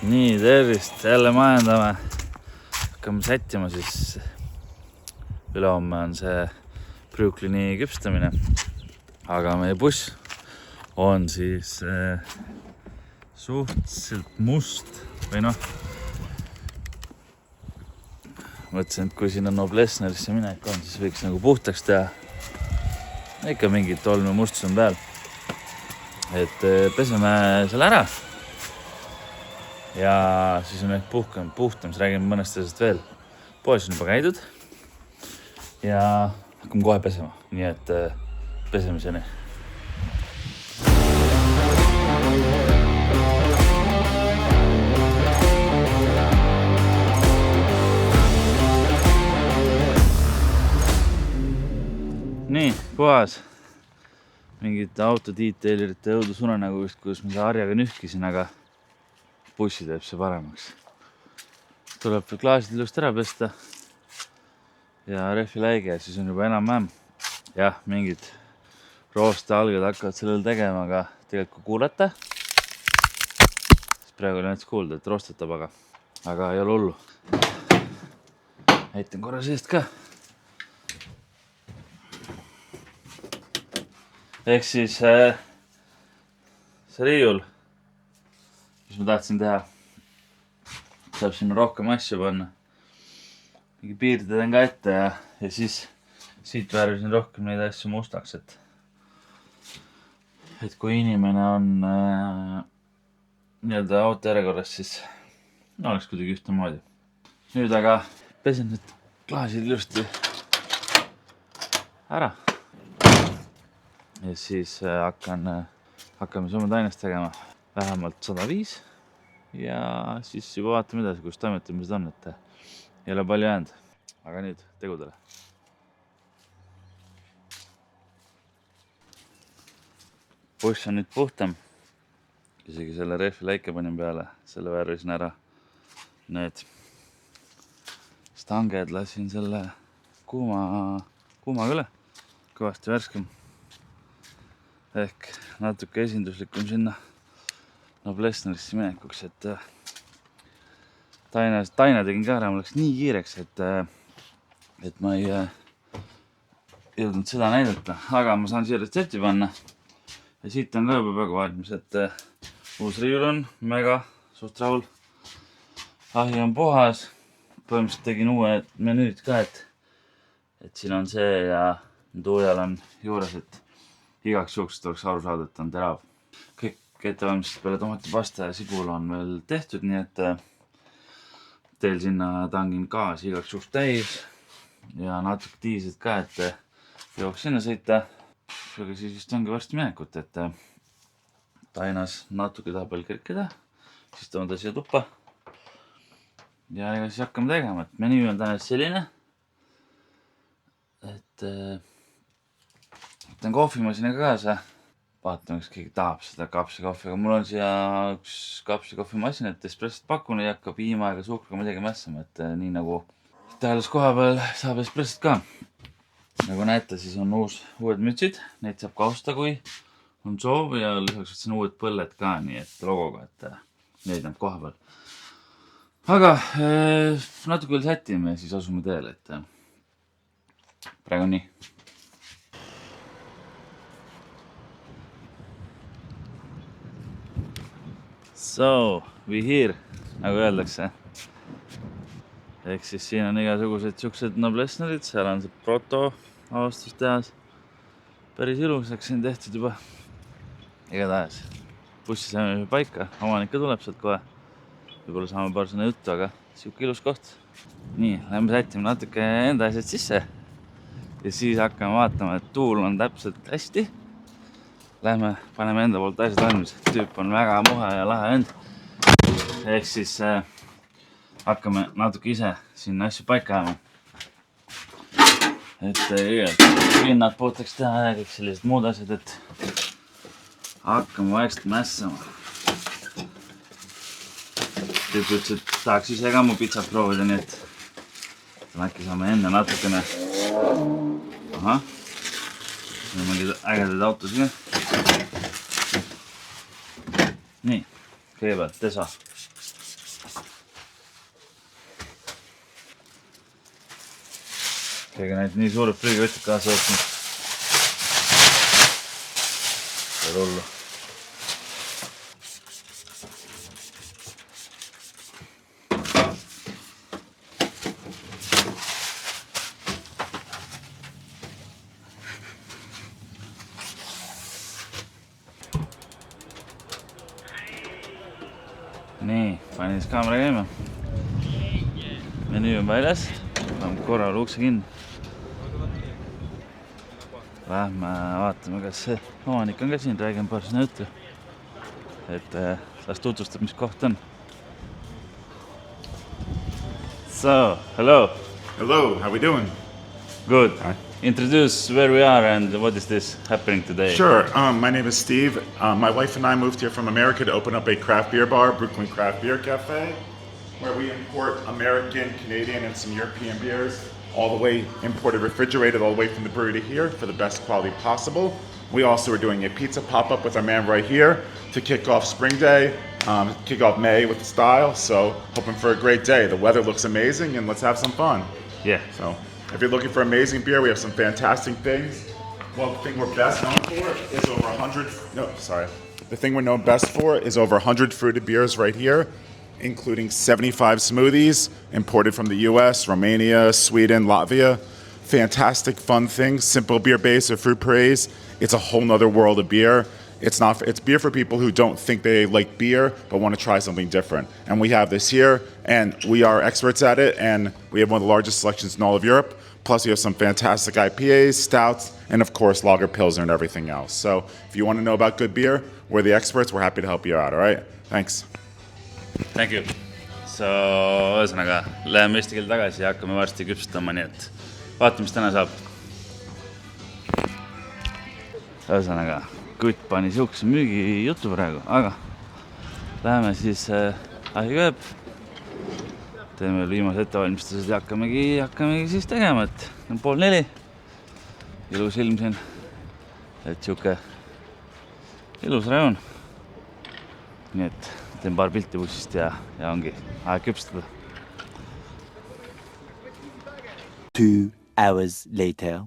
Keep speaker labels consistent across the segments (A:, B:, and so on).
A: Nii, tervist, jälle majandame. Hakkame sättima siis. Ülehomme on see Brooklini küpstamine. Aga meie buss on siis suhteliselt must või noh. Mõtlesin, et kui siin on Noblessnerisse minek on, siis võiks nagu puhtaks teha. Ikka mingid tolme mustus on peal. Et peseme selle ära. Ja siis on ehk puhtam, siis räägime mõnest asjast veel. Poes on juba käidud ja hakkame kohe pesema, nii et pesemiseni. Nii, puhas. Mingid autodetailirite õudusunenägust, kus ma seda harjaga nühkisin, aga bussi teeb see paremaks. Tuleb klaasid ilusti ära pesta ja rehvi läige, siis on juba enam-vähem. Jah, mingid rooste algad hakkavad sellel tegema, aga tegelikult kui kuulata, siis praegu oli näiteks kuulda, et roostetab, aga ei ole hullu. Heitan korra seest ka. Ehk siis see riiul, mis ma tahtsin teha, saab sinna rohkem asju panna. Mingi piirde teen ka ette ja siis siit värvisin rohkem neid asju mustaks, et kui inimene on nii-öelda auto järjekorras, siis oleks kuidagi ühtemoodi. Nüüd aga pesen need klaasid ilusti ära. Ja siis hakkame Soome tainest tegema vähemalt 105 ja siis juba vaatame edasi, kus toimetamised on, et ei ole palju jäänud. Aga nüüd tegudele. Buss on nüüd puhtam. Isegi selle rehvi läike panin peale, selle värvisin ära. Need stanged lasin selle kuumaga üle, kõvasti värskem. Ehk natuke esinduslikum sinna Noblessnerisse minekuks, et taina tegin ka ära, mul läks nii kiireks, et ma ei jõudnud seda näidata, aga ma saan siia retsepti panna. Ja siit on ka juba peaaegu valmis, et uus riiul on mega suht rahul. Ahi on puhas, põhimõtteliselt tegin uue menüüd ka, et siin on see ja tuujal on juures, et igaks juhuks tuleks aru saada, et on terav. Kõik ettevalmistused peale tomatipasta ja sibul on veel tehtud, nii et teil sinna tangin gaasi igaks juhuks täis ja natuke diislit ka, et jooks sinna sõita. Aga siis vist ongi varsti minekut, et tainas natuke tahab veel kerkida, siis toon ta siia tuppa. Ja ega siis hakkame tegema, et menüü on täna selline, et võtan kohvimasina kaasa. Vaatame, kas keegi tahab seda kapsikohvi, aga mul on siia üks kapsikohvimasin, et espressot pakun ja hakka piima ega suhkruga midagi mässama, et nii nagu täheles koha peal saab espressot ka. Nagu näete, siis on uued mütsid, neid saab ka osta, kui on soov ja lisaks võtsin uued põlled ka, nii et logoga, et neid näeb koha peal. Aga natuke veel sätime ja siis asume teele, et praegu nii. So, we here, nagu öeldakse. Ehk siis siin on igasugused siuksed Noblessnerid, seal on see proto avastustehas. Päris ilusaks siin tehtud juba. Igatahes, bussi saime paika, omanik ka tuleb sealt kohe. Võib-olla saame paar sõna juttu, aga siuke ilus koht. Nii, lähme sätime natuke enda asjad sisse. Ja siis hakkame vaatama, et tuul on täpselt hästi. Lähme, paneme enda poolt asjad valmis. Tüüp on väga muhe ja lahe end. Ehk siis hakkame natuke ise siin asju paika ajama. Et pinnad puhtaks teha ja kõik sellised muud asjad, et hakkame vaikselt mässama. Tüüp ütles, et tahaks ise ka mu pitsat proovida, nii et äkki saame enne natukene. Ahah. Siin on mingid ägedaid autosid. Nii, kõigepealt desa. keegi näid nii suured prügivõtid kaasa võtnud. Veel hullu. Nii, panin siis kaamera käima. Menüü on väljas. Lähme korral ukse kinni. Lähme vaatame, kas see omanik on ka siin. Räägin paar sõna juttu. Et las tutvustab, mis koht on. So, hello.
B: Hello, how we doing?
A: Good.
B: Hi.
A: Introduce where we are and what is this happening today.
B: Sure. My name is Steve. My wife and I moved here from America to open up a craft beer bar, Brooklyn Craft Beer Cafe, where we import American, Canadian, and some European beers, all the way imported, refrigerated, all the way from the brewery to here for the best quality possible. We also are doing a pizza pop-up with our man right here to kick off Spring Day, kick off May with style. So hoping for a great day. The weather looks amazing, and let's have some fun.
A: Yeah.
B: So if you're looking for amazing beer, we have some fantastic things. Well, the thing we're best known for is over 100. No, sorry. The thing we're known best for is over 100 fruited beers right here, including 75 smoothies imported from the U.S., Romania, Sweden, Latvia. Fantastic, fun things. Simple beer base or fruit praise. It's a whole nother world of beer. It's beer for people who don't think they like beer but want to try something different. And we have this here, and we are experts at it, and we have one of the largest selections in all of Europe. Plus, we have some fantastic IPAs, stouts, and of course, lager, pilsner, and everything else. So if you want to know about good beer, we're the experts. We're happy to help you out, all right? Thanks.
A: Thank you. So, ühesõnaga, läheme eesti keelde tagasi ja hakkame varsti küpsutama, nii et vaatame, mis täna saab. Ühesõnaga, kutt pani siukse müügi jutu praegu, aga läheme siis ahikööb, teeme viimase ettevalmistused ja hakkamegi siis tegema, et on 3:30, ilus ilm siin, et siuke ilus rajoon, nii et teen paar pilti bussist ja ongi aeg küpstada.
C: 2 hours later.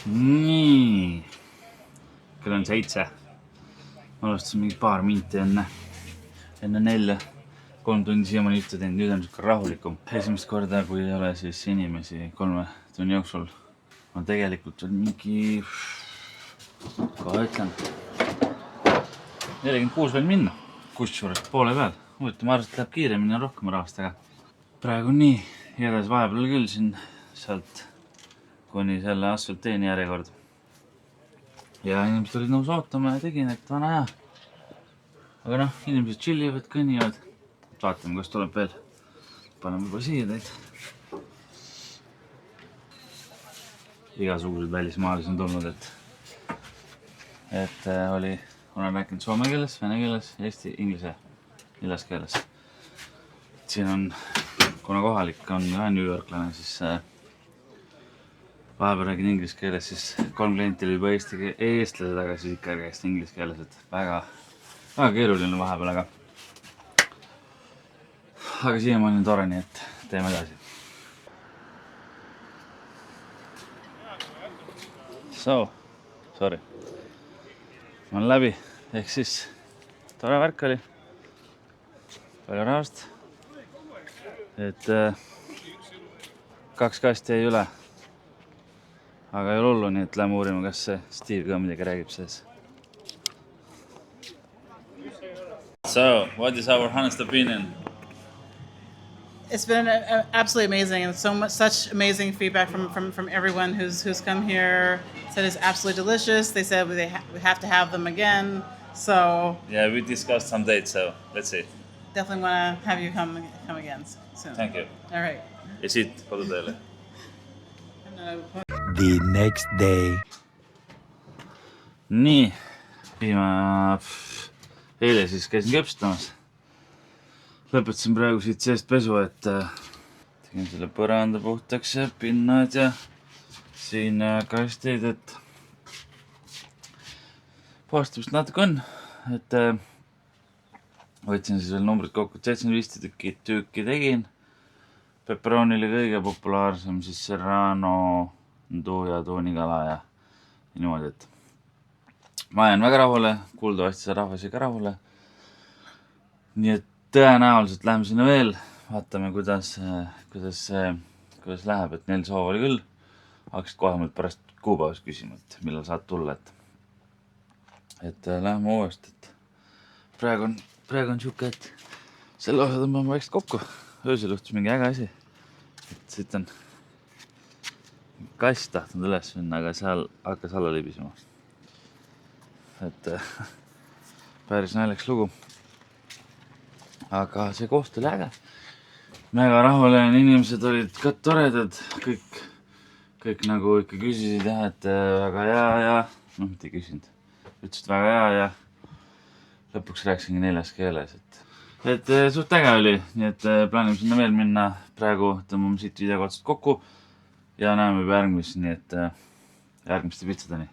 A: Nii, kell on 7. Ma alustasin mingi paar minti enne 4. 3 tundi siiamaani juttu teinud, nüüd on siuke rahulikum. Esimest korda, kui ei ole siis inimesi 3 tunni jooksul, on tegelikult veel mingi, kohe ütlen, 46 veel minna, kusjuures poole peal. Huvitav, ma arvan, et läheb kiiremini rohkem rahvast, aga praegu nii, edasi vahepeal küll siin sealt kuni selle asfalteeni järjekord. Ja inimesed olid nõus ootama ja tegin, et vana hea. Aga noh, inimesed chillivad, kõnnivad. Vaatame, kas tuleb veel. Paneme juba siia teid. Igasugused välismaalisi on tulnud, et olen rääkinud soome keeles, vene keeles, eesti, inglise, 4 keeles. Siin on, kuna kohalik on New Yorklane, siis vahepeal räägin inglise keeles, siis 3 klienti oli juba eestlased, aga siis ikka käest inglise keeles, et väga keeruline vahepeal, aga siiamaani on tore, nii et teeme edasi. So, sorry. On läbi, ehk siis tore värk oli. Palju rahast. Et 2 kasti jäi üle. Aga ei ole hullu, nii et lähme uurima, kas see Steve ka midagi räägib sees. So, what is our honest opinion?
D: It's been absolutely amazing, and such amazing feedback from everyone who's come here. Said it's absolutely delicious. They said we have to have them again. So
A: yeah, we discussed some dates, so let's see.
D: Definitely want to have you come again soon.
A: Thank you.
D: All right.
A: Ja siit koduteele.
C: The next day.
A: Nii, Eile siis käisin küpsetamas. Lõpetasin praegu siit seest pesu, et tegin selle põranda puhtaks ja pinnad ja siin kastid, et puhastamist natuke on, et võtsin siis veel numbrid kokku, 75 tükki tegin. Pepperonile kõige populaarsem siis serrano, ja tuunikala ja niimoodi, et ma jään väga rahule, kuuldavasti see rahvas ikka rahule. Nii et tõenäoliselt läheme sinna veel, vaatame kuidas läheb, et neil soov oli küll. Hakkasid kohe mult pärast kuupäevas küsima, et millal saad tulla, et läheme uuesti, et praegu on siuke, et selle osa tõmbame vaikselt kokku. Öösel juhtus mingi äge asi, et siit on kass tahtnud üles minna, aga seal hakkas alla libisema. Et päris naljakas lugu. Aga see koht oli äge. Mega rahule inimesed olid ka toredad, kõik nagu ikka küsisid jah, et väga hea ja mitte ei küsinud. Ütlesid väga hea ja lõpuks rääkisingi 4 keeles, et suht äge oli, nii et plaanime sinna veel minna. Praegu tõmbame siit videoga otsast kokku ja näeme juba järgmist, nii et järgmiste pitsadeni.